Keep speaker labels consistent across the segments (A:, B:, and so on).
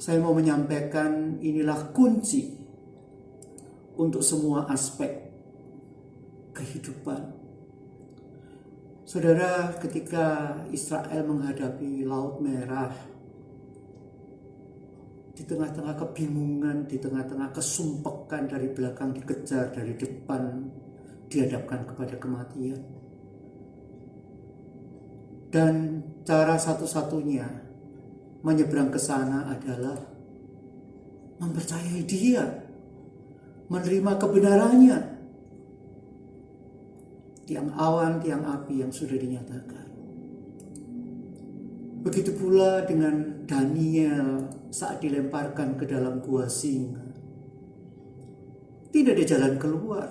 A: saya mau menyampaikan inilah kunci untuk semua aspek kehidupan. Saudara, ketika Israel menghadapi Laut Merah, di tengah-tengah kebingungan, di tengah-tengah kesumpekan, dari belakang dikejar, dari depan dihadapkan kepada kematian. Dan cara satu-satunya menyeberang ke sana adalah mempercayai Dia, menerima kebenarannya. Tiang awan, tiang api yang sudah dinyatakan. Begitu pula dengan Daniel saat dilemparkan ke dalam gua singa. Tidak ada jalan keluar.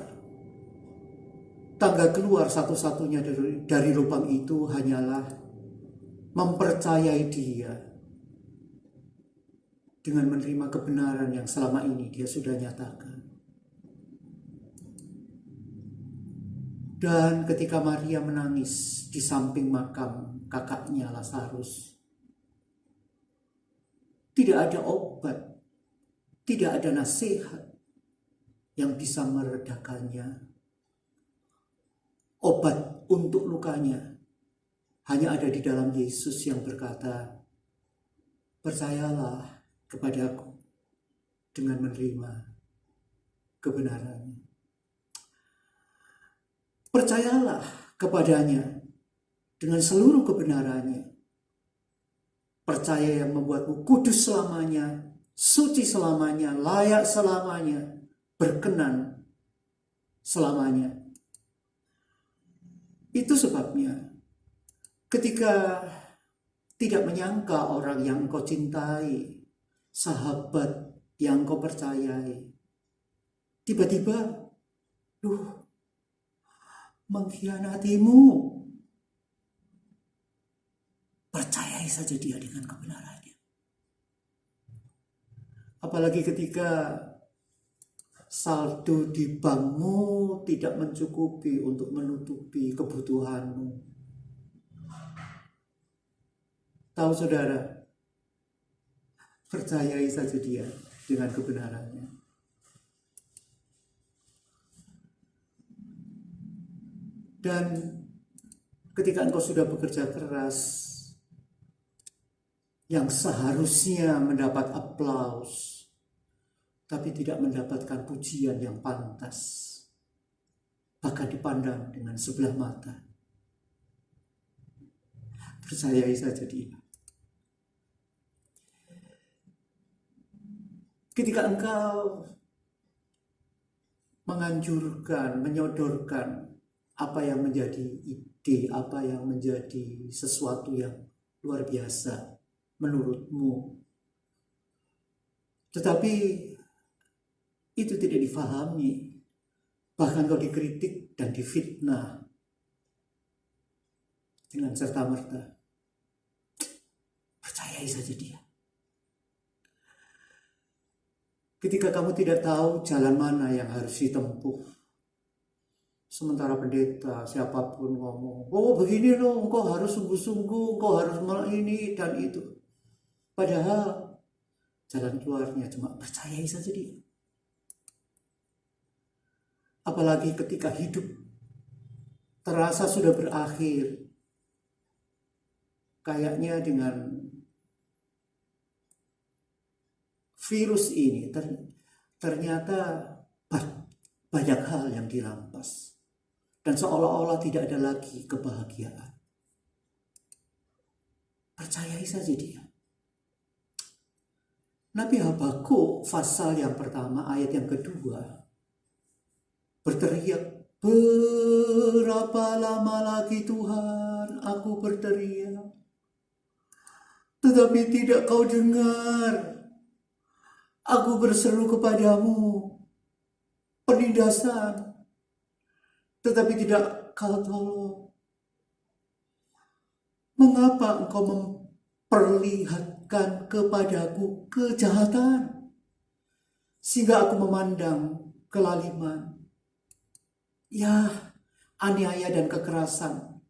A: Tangga keluar satu-satunya dari lubang itu hanyalah mempercayai Dia dengan menerima kebenaran yang selama ini Dia sudah nyatakan. Dan ketika Maria menangis di samping makam kakaknya Lazarus, tidak ada obat, tidak ada nasihat yang bisa meredakannya. Obat untuk lukanya hanya ada di dalam Yesus yang berkata, percayalah kepadaku dengan menerima kebenarannya. Percayalah kepadanya dengan seluruh kebenarannya. Percaya yang membuatmu kudus selamanya, suci selamanya, layak selamanya, berkenan selamanya. Itu sebabnya ketika tidak menyangka orang yang engkau cintai, sahabat yang engkau percayai, tiba-tiba mengkhianatimu, percayai saja dia dengan kebenarannya. Apalagi ketika saldo di bankmu tidak mencukupi untuk menutupi kebutuhanmu. Tahu saudara, percayai saja dia dengan kebenarannya. Dan ketika engkau sudah bekerja keras, yang seharusnya mendapat aplaus, tapi tidak mendapatkan pujian yang pantas, bahkan dipandang dengan sebelah mata, percayai saja dia. Ketika engkau menganjurkan, menyodorkan apa yang menjadi ide, apa yang menjadi sesuatu yang luar biasa menurutmu, tetapi itu tidak difahami, bahkan kau dikritik dan difitnah dengan serta-merta, percayai saja dia. Ketika kamu tidak tahu jalan mana yang harus ditempuh, sementara pendeta siapapun ngomong, oh begini loh, engkau harus sungguh-sungguh, engkau harus ini dan itu. Padahal jalan keluarnya cuma percayai saja dia. Apalagi ketika hidup terasa sudah berakhir, kayaknya dengan virus ini ternyata banyak hal yang dirampas. Dan seolah-olah tidak ada lagi kebahagiaan. Percayai saja dia. Nabi Habakuk pasal yang pertama ayat yang kedua berteriak, berapa lama lagi Tuhan aku berteriak, tetapi tidak kau dengar. Aku berseru kepadamu penindasan, tetapi tidak kau tolong. Mengapa engkau memperlihatkan kepadaku kejahatan, sehingga aku memandang kelaliman? Ya, aniaya dan kekerasan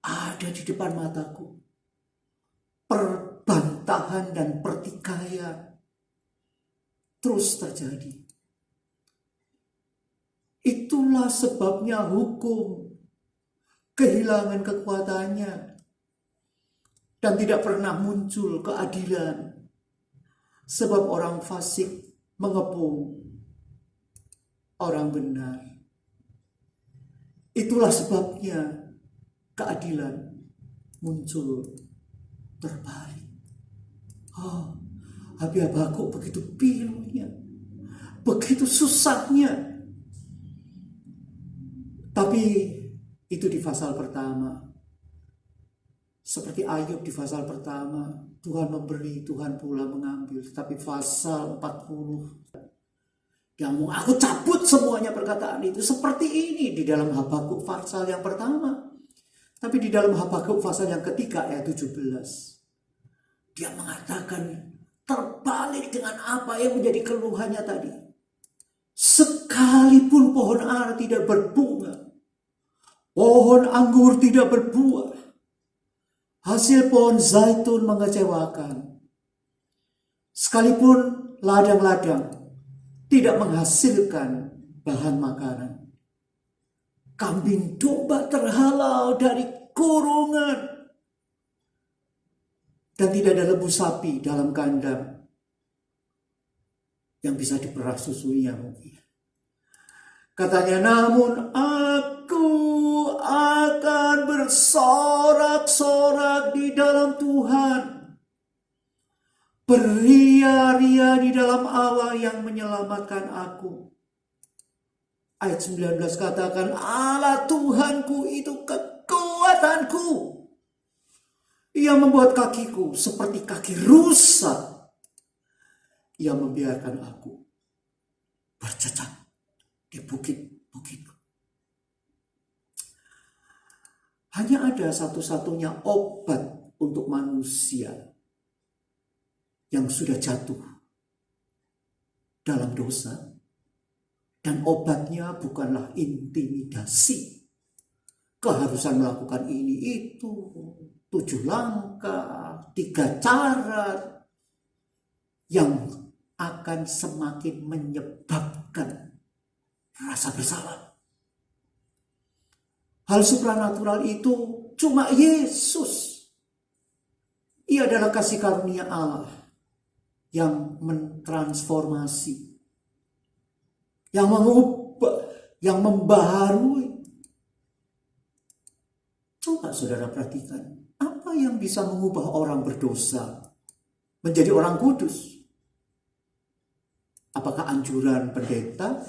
A: ada di depan mataku. Perbantahan pemerintahan dan pertikaian terus terjadi. Itulah sebabnya hukum kehilangan kekuatannya dan tidak pernah muncul keadilan, sebab orang fasik mengepung orang benar. Itulah sebabnya keadilan muncul terbalik. Oh, Habakuk begitu pilunya, begitu susahnya. Tapi itu di pasal pertama. Seperti Ayub di pasal pertama, Tuhan memberi, Tuhan pula mengambil. Tapi pasal 40, yang mau aku cabut semuanya perkataan itu. Seperti ini di dalam Habakuk pasal yang pertama. Tapi di dalam Habakuk pasal yang ketiga ayat 17. Dia mengatakan terbalik dengan apa yang menjadi keluhannya tadi. Sekalipun pohon ara tidak berbunga, pohon anggur tidak berbuah, hasil pohon zaitun mengecewakan, sekalipun ladang-ladang tidak menghasilkan bahan makanan, kambing domba terhalau dari kurungan, dan tidak ada lembu sapi dalam kandang yang bisa diperah susunya mungkin. Katanya, namun aku akan bersorak-sorak di dalam Tuhan, beria-ria di dalam Allah yang menyelamatkan aku. Ayat 19 katakan, Allah Tuhanku itu kekuatanku. Ia membuat kakiku seperti kaki rusa. Ia membiarkan aku bercecak di bukit-bukit. Hanya ada satu-satunya obat untuk manusia yang sudah jatuh dalam dosa. Dan obatnya bukanlah intimidasi. Keharusan melakukan ini itu. 7 langkah, 3 cara yang akan semakin menyebabkan rasa bersalah. Hal supranatural itu cuma Yesus. Ia adalah kasih karunia Allah yang mentransformasi, yang mengubah, yang membaharui. Coba saudara perhatikan, apa yang bisa mengubah orang berdosa menjadi orang kudus? Apakah anjuran pendeta?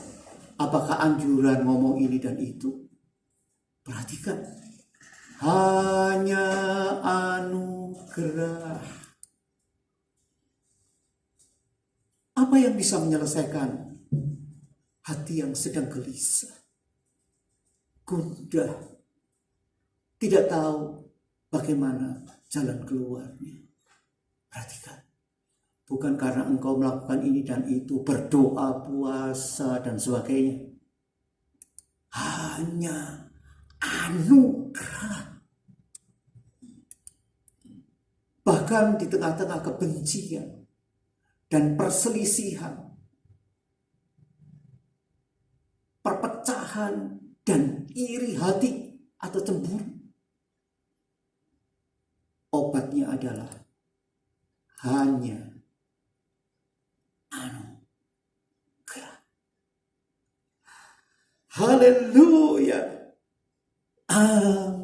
A: Apakah anjuran ngomong ini dan itu? Perhatikan. Hanya anugerah. Apa yang bisa menyelesaikan hati yang sedang gelisah, gundah, tidak tahu bagaimana jalan keluarnya? Perhatikan. Bukan karena engkau melakukan ini dan itu, berdoa, puasa, dan sebagainya. Hanya anugerah. Bahkan di tengah-tengah kebencian dan perselisihan, perpecahan dan iri hati atau cemburu, obatnya adalah hanya anugerah. Haleluya. Amin.